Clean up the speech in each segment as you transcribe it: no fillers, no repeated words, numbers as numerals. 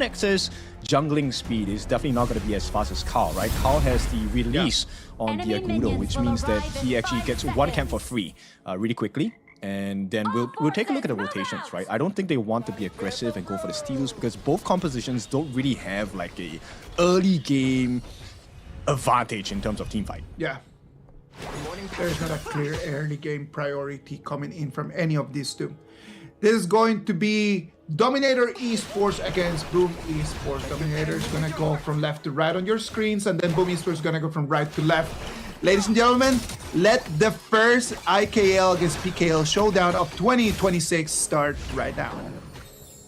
Nex's jungling speed is definitely not going to be as fast as Carl, right? Carl has the release on the Agudo, which means that he actually gets one camp for free really quickly. And then we'll take a look at the rotations, right? I don't think they want to be aggressive and go for the steals because both compositions don't really have like a early game advantage in terms of team fight. Yeah. There's not a clear early game priority coming in from any of these two. This is going to be Dominator Esports against Boom Esports. Dominator is going to go from left to right on your screens, and then Boom Esports is going to go from right to left. Ladies and gentlemen, let the first IKL against PKL showdown of 2026 start right now.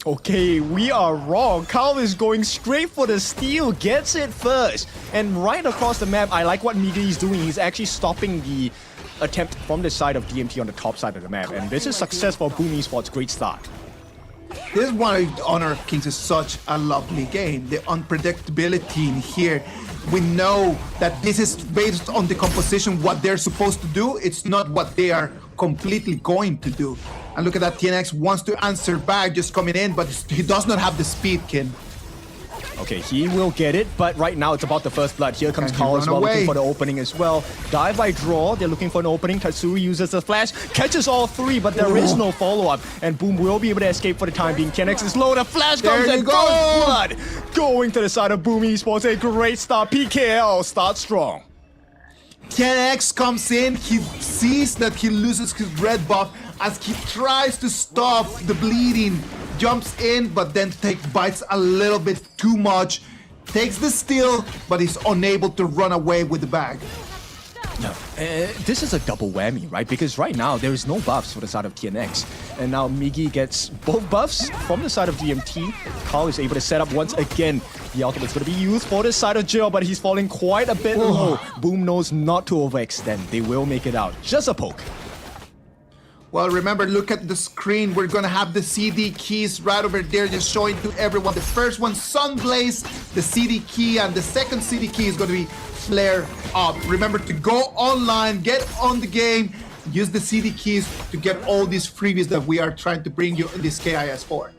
Okay, we are wrong. Carl is going straight for the steal, gets it first. And right across the map, I like what Migi is doing. He's actually stopping the attempt from the side of DMT on the top side of the map. And this is success for Boom Esports. Great start. This is why Honor of Kings is such a lovely game. The unpredictability in here. We know that this is based on the composition, what they're supposed to do. It's not what they are completely going to do. And look at that, TNX wants to answer back, just coming in, but he does not have the speed, Kin. Okay, he will get it, but right now it's about the first blood. Here comes Carl as well, looking for the opening as well. Dive by draw, they're looking for an opening. Tatsuri uses the flash, catches all three, but there is no follow-up. And Boom will be able to escape for the time being. TNX is low, the flash comes and goes blood! Going to the side of Boom Esports, a great start. PKL starts strong. TNX comes in, he sees that he loses his red buff as he tries to stop the bleeding. Jumps in, but then bites a little bit too much. Takes the steal, but he's unable to run away with the bag. No, this is a double whammy, right? Because right now there is no buffs for the side of TNX. And now Migi gets both buffs from the side of DMT. Carl is able to set up once again. The ultimate's going to be used for the side of Jill, but he's falling quite a bit low. Boom knows not to overextend. They will make it out. Just a poke. Well, remember, look at the screen. We're going to have the CD keys right over there, just showing to everyone. The first one, Sunblaze, the CD key, and the second CD key is going to be Flare Up. Remember to go online, get on the game, use the CD keys to get all these freebies that we are trying to bring you in this KSI4.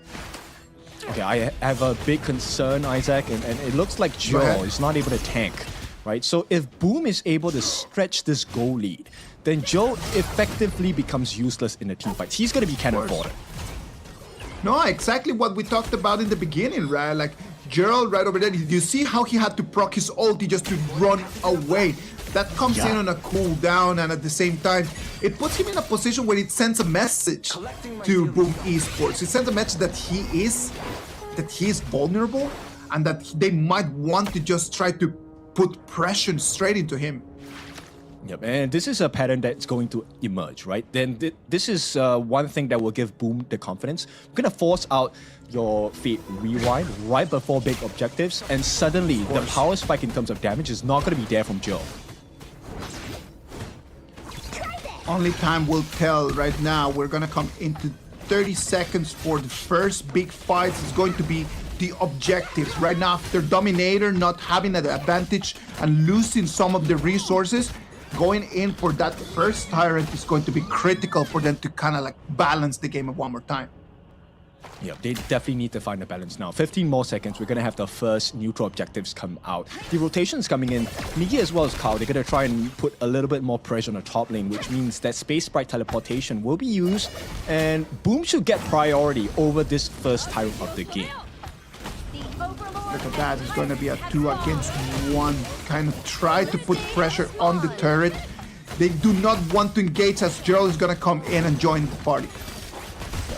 Okay, I have a big concern, Isaac, and it looks like Jill is not able to tank, right? So if Boom is able to stretch this goal lead, then Joe effectively becomes useless in the team fights. He's going to be cannon fodder. No, exactly what we talked about in the beginning, right? Like, Gerald right over there, you see how he had to proc his ulti just to run away. That comes in on a cooldown, and at the same time, it puts him in a position where it sends a message to Boom Esports. It sends a message that he is vulnerable, and that they might want to just try to put pressure straight into him. Yep, and this is a pattern that's going to emerge, right? Then this is one thing that will give Boom the confidence. We're going to force out your Fate Rewind right before big objectives, and suddenly the power spike in terms of damage is not going to be there from Joe. Only time will tell right now. We're going to come into 30 seconds for the first big fights. It's going to be the objectives. Right now, after Dominator not having an advantage and losing some of the resources, going in for that first Tyrant is going to be critical for them to kind of like balance the game one more time. Yeah, they definitely need to find a balance now. 15 more seconds, we're going to have the first neutral objectives come out. The rotation's coming in. Migi as well as Carl, they're going to try and put a little bit more pressure on the top lane, which means that Space Sprite teleportation will be used, and Boom should get priority over this first Tyrant of the game. Look at that, it's going to be a 2 against 1. Kind of try to put pressure on the turret. They do not want to engage as Gerald is going to come in and join the party.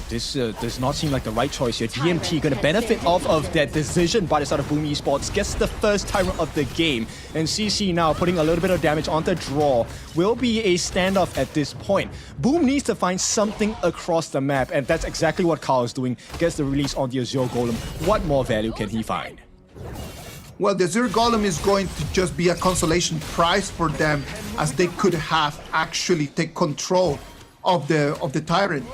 This does not seem like the right choice here. DMT going to benefit off of that decision by the side of Boom Esports. Gets the first Tyrant of the game. And CC now putting a little bit of damage on the draw. Will be a standoff at this point. Boom needs to find something across the map. And that's exactly what Carl is doing. Gets the release on the Azure Golem. What more value can he find? Well, the Azure Golem is going to just be a consolation prize for them, as they could have actually take control of the Tyrant.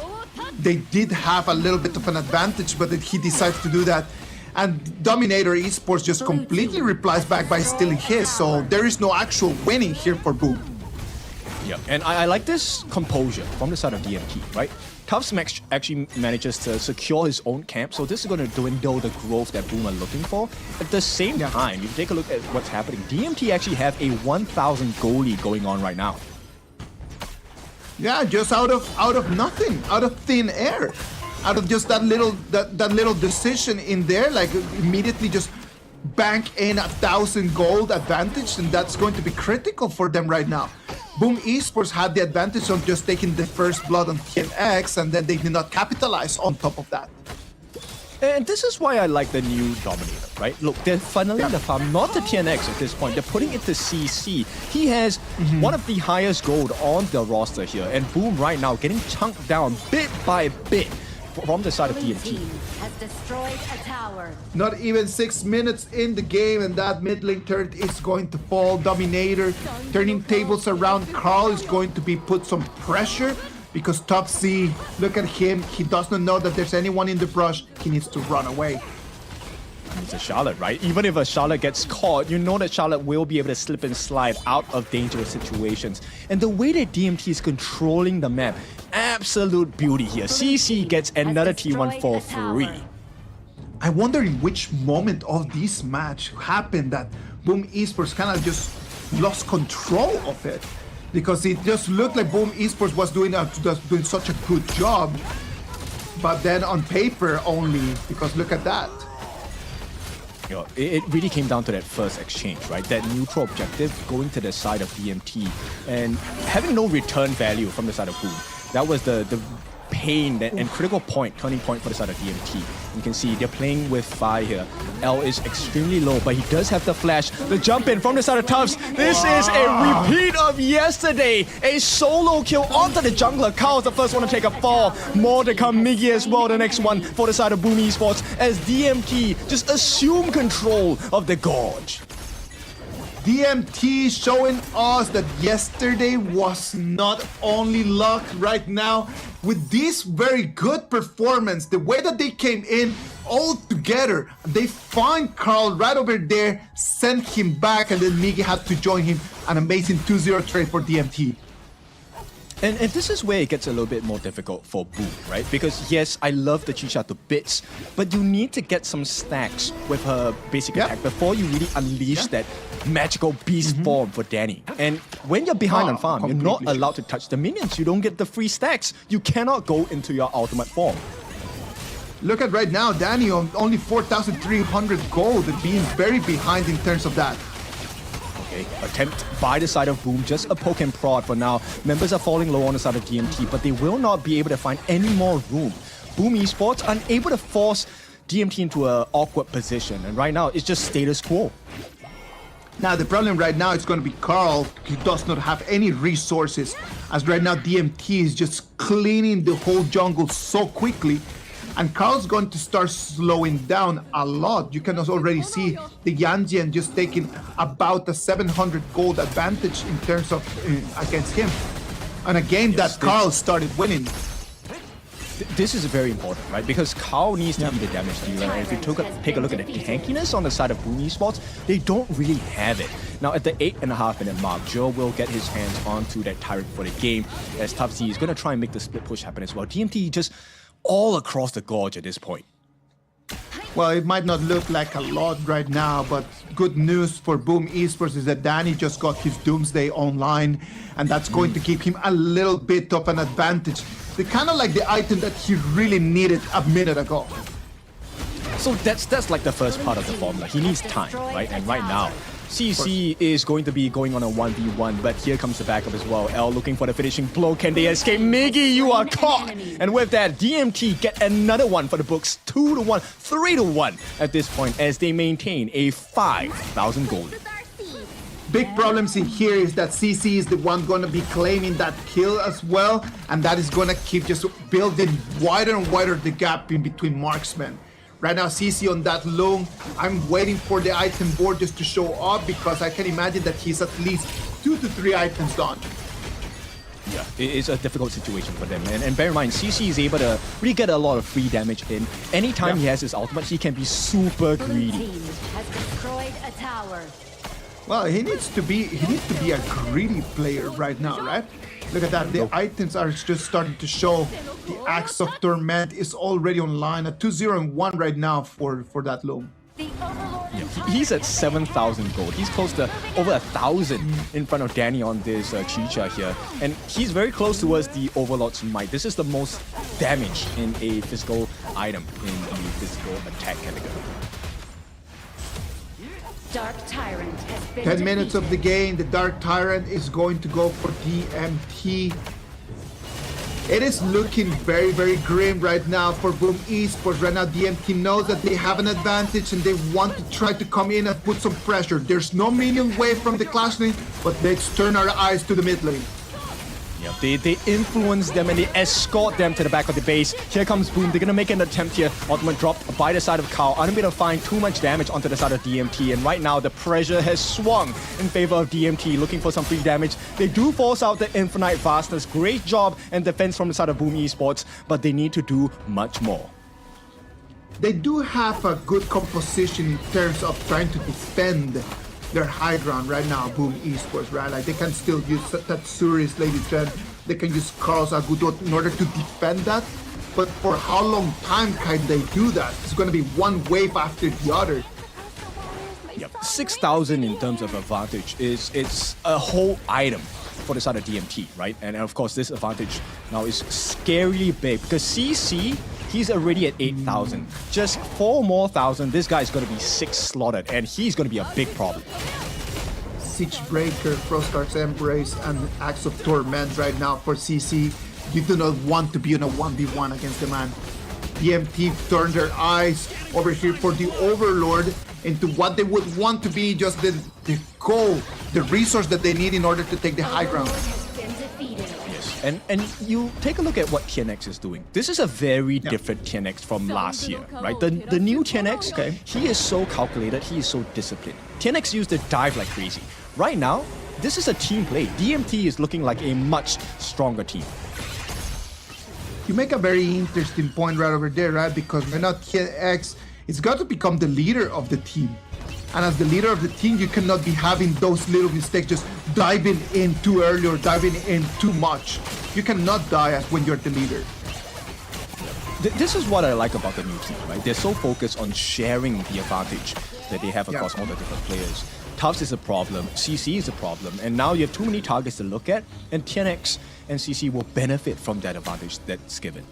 They did have a little bit of an advantage, but he decides to do that. And Dominator Esports just completely replies back by stealing his, so there is no actual winning here for Boom. Yeah, and I like this composure from the side of DMT, right? Tuff's actually manages to secure his own camp, so this is going to dwindle the growth that Boom are looking for. At the same time, you take a look at what's happening. DMT actually have a 1,000 goal lead going on right now. Yeah, just out of nothing, out of thin air, out of just that little decision in there, like immediately just bank in 1,000 gold advantage, and that's going to be critical for them right now. Boom Esports had the advantage of just taking the first blood on TNX, and then they did not capitalize on top of that. And this is why I like the new Dominator, right? Look, they're funneling the farm, not to TNX at this point. They're putting it to CC. He has one of the highest gold on the roster here, and Boom right now getting chunked down bit by bit from the side of DMT. Has destroyed a tower. Not even 6 minutes in the game, and that mid lane turret is going to fall. Dominator turning tables around. Carl is going to be put some pressure because Top C, look at him. He does not know that there's anyone in the brush. He needs to run away. It's a Charlotte, right? Even if a Charlotte gets caught, you know that Charlotte will be able to slip and slide out of dangerous situations. And the way that DMT is controlling the map, absolute beauty here. CC gets another T1 for free. I wonder in which moment of this match happened that Boom Esports kind of just lost control of it, because it just looked like Boom Esports was doing such a good job, but then on paper only, because look at that. You know, it really came down to that first exchange, right? That neutral objective going to the side of DMT and having no return value from the side of Boom. That was the pain and critical point, turning point for the side of DMT. You can see they're playing with fire here. L is extremely low, but he does have the flash. The jump in from the side of Tufts. This is a repeat of yesterday. A solo kill onto the jungler. Carl's the first one to take a fall. More to come. Miggy as well, the next one for the side of Boom Esports, as DMT just assume control of the Gorge. DMT showing us that yesterday was not only luck. Right now, with this very good performance, the way that they came in all together, they find Carl right over there, sent him back, and then Miggy had to join him. An amazing 2-0 trade for DMT. And this is where it gets a little bit more difficult for Boom, right? Because yes, I love the Chisha to bits, but you need to get some stacks with her basic attack before you really unleash that magical beast form for Danny. And when you're behind on farm, you're not allowed to touch the minions. You don't get the free stacks. You cannot go into your ultimate form. Look at right now, Danny on only 4,300 gold and being very behind in terms of that. Okay, attempt by the side of Boom, just a poke and prod for now. Members are falling low on the side of DMT, but they will not be able to find any more room. Boom Esports unable to force DMT into an awkward position, and right now it's just status quo. Now the problem right now is going to be Carl. He does not have any resources, as right now DMT is just cleaning the whole jungle so quickly, and Carl's going to start slowing down a lot. You can already see the Yanjian just taking about a 700 gold advantage in terms of against him, and a game that Carl started winning. This is very important, right? Because Carl needs to be the damage dealer. And if you take a look at the tankiness on the side of Boom Esports, they don't really have it. Now, at the 8.5 minute mark, Joe will get his hands onto that Tyrant for the game, as Top Z is going to try and make the split push happen as well. DMT just all across the Gorge at this point. Well, it might not look like a lot right now, but good news for Boom Esports is that Danny just got his Doomsday online, and that's going to give him a little bit of an advantage. The kind of like the item that he really needed a minute ago. So that's like the first part of the formula. He needs time, right? And right now, CC is going to be going on a 1v1, but here comes the backup as well. L looking for the finishing blow. Can they escape? Miggy, you are caught! And with that, DMT get another one for the books. 2-1, 3-1 at this point, as they maintain a 5,000 gold. Big problems in here is that CC is the one going to be claiming that kill as well, and that is going to keep just building wider and wider the gap in between marksmen. Right now, CC on that loom, I'm waiting for the item board just to show up, because I can imagine that he's at least 2 to 3 items done. Yeah, it's a difficult situation for them. And bear in mind, CC is able to really get a lot of free damage in. Anytime he has his ultimate, he can be super greedy. Team has destroyed a tower. Well, he needs to be a greedy player right now, right? Look at that. The items are just starting to show. The Axe of Torment is already online at 2-0 and 1 right now for that loom. The Overlord Yeah, he's at 7,000 gold. He's close to over 1,000 in front of Danny on this Chicha here. And he's very close towards the Overlord's might. This is the most damage in a physical item in the physical attack category. Dark Tyrant has been 10 minutes of the defeated. game. The Dark Tyrant is going to go for DMT. It is looking very, very grim right now for Boom Esports. Right now, DMT knows that they have an advantage and they want to try to come in and put some pressure. There's no minion wave from the Clash lane, but let's turn our eyes to the mid lane. Yeah, they influence them and they escort them to the back of the base. Here comes Boom. They're going to make an attempt here. Ultimate drop by the side of Kao. Unable to find too much damage onto the side of DMT. And right now, the pressure has swung in favor of DMT, looking for some free damage. They do force out the Infinite Vastness. Great job and defense from the side of Boom Esports, but they need to do much more. They do have a good composition in terms of trying to defend their high ground right now, Boom Esports, right? Like they can still use Tatsuri's Lady Trend, they can use Carl's Agudot in order to defend that. But for how long time can they do that? It's going to be one wave after the other. Yep. 6,000 in terms of advantage it's a whole item for the side of DMT, right? And of course, this advantage now is scarily big because CC, he's already at 8,000. Just 4 more thousand, this guy is going to be 6 slaughtered, and he's going to be a big problem. Siegebreaker, Frostark's Embrace, and Axe of Torment right now for CC. You do not want to be in a 1v1 against the man. DMT turned their eyes over here for the Overlord into what they would want to be just the goal, the resource that they need in order to take the high ground. Yes. And you take a look at what TNX is doing. This is a very different TNX from last year, right? The new TNX, he is so calculated, he is so disciplined. TNX used to dive like crazy. Right now, this is a team play. DMT is looking like a much stronger team. You make a very interesting point right over there, right? Because we're not TNX, it's got to become the leader of the team. And as the leader of the team, you cannot be having those little mistakes, just diving in too early or diving in too much. You cannot die as when you're the leader. This is what I like about the new team, right? They're so focused on sharing the advantage that they have across all the different players. Tufts is a problem, CC is a problem, and now you have too many targets to look at, and TNX and CC will benefit from that advantage that's given.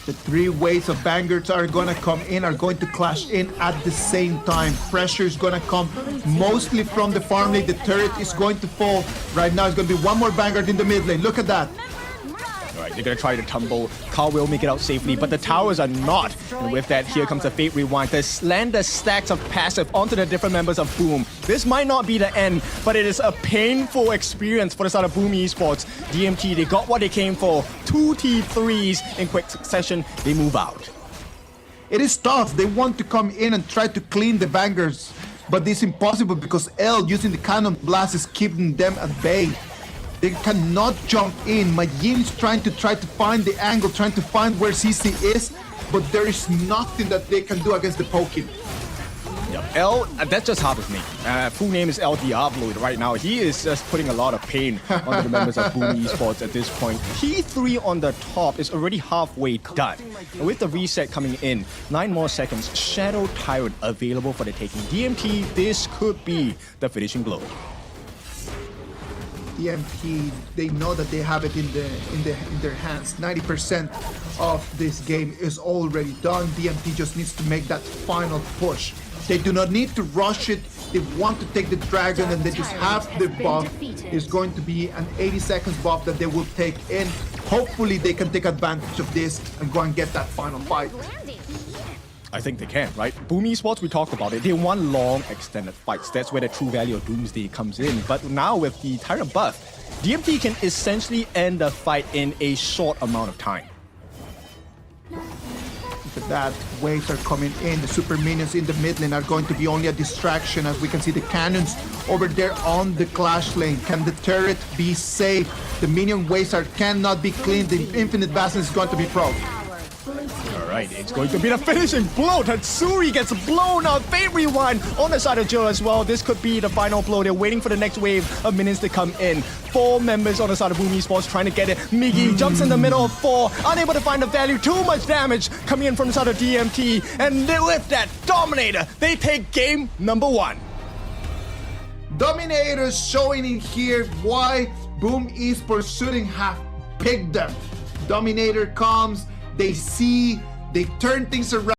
The 3 waves of Vanguards are gonna come in, are going to clash in at the same time. Pressure is gonna come mostly from the farm lane. The turret is going to fall. Right now, it's gonna be 1 more Vanguard in the mid lane. Look at that. Alright, they're gonna try to tumble. Carl will make it out safely, but the towers are not. And with that, here comes a Fate Rewind. The slender stacks of passive onto the different members of Boom. This might not be the end, but it is a painful experience for the side of Boom Esports. DMT, they got what they came for. 2 T3s in quick succession. They move out. It is tough. They want to come in and try to clean the Vanguards, but it's impossible because L using the Cannon Blast is keeping them at bay. They cannot jump in. Majin is trying to find the angle, trying to find where CC is, but there is nothing that they can do against the poking. Yep. L, that's just half his name. Full name is El Diablo right now. He is just putting a lot of pain on the members of Boom Esports at this point. T3 on the top is already halfway done. And with the reset coming in, 9 more seconds, Shadow Tyrant available for the taking. DMT, this could be the finishing blow. DMT, they know that they have it in their hands. 90% of this game is already done. DMT just needs to make that final push. They do not need to rush it. They want to take the dragon, and they just have the buff. It's going to be an 80 seconds buff that they will take in. Hopefully they can take advantage of this and go and get that final fight. I think they can, right? Boom Esports, we talked about it. They want long, extended fights. That's where the true value of Doomsday comes in. But now with the Tyrant buff, DMT can essentially end the fight in a short amount of time. Look at that. Waves are coming in. The super minions in the mid lane are going to be only a distraction, as we can see the cannons over there on the Clash lane. Can the turret be safe? The minion waves cannot be cleaned. The Infinite Vastness is going to be pro. right, it's going to be the finishing blow. Tatsuri gets blown out. Fate Rewind on the side of Jill as well. This could be the final blow. They're waiting for the next wave of minions to come in. 4 members on the side of Boom Esports trying to get it. Miggy jumps in the middle of 4, unable to find the value. Too much damage coming in from the side of DMT. And with that Dominator, they take game number 1. Dominator showing in here why Boom Esports shouldn't have picked them. Dominator comes, they see, they turn things around.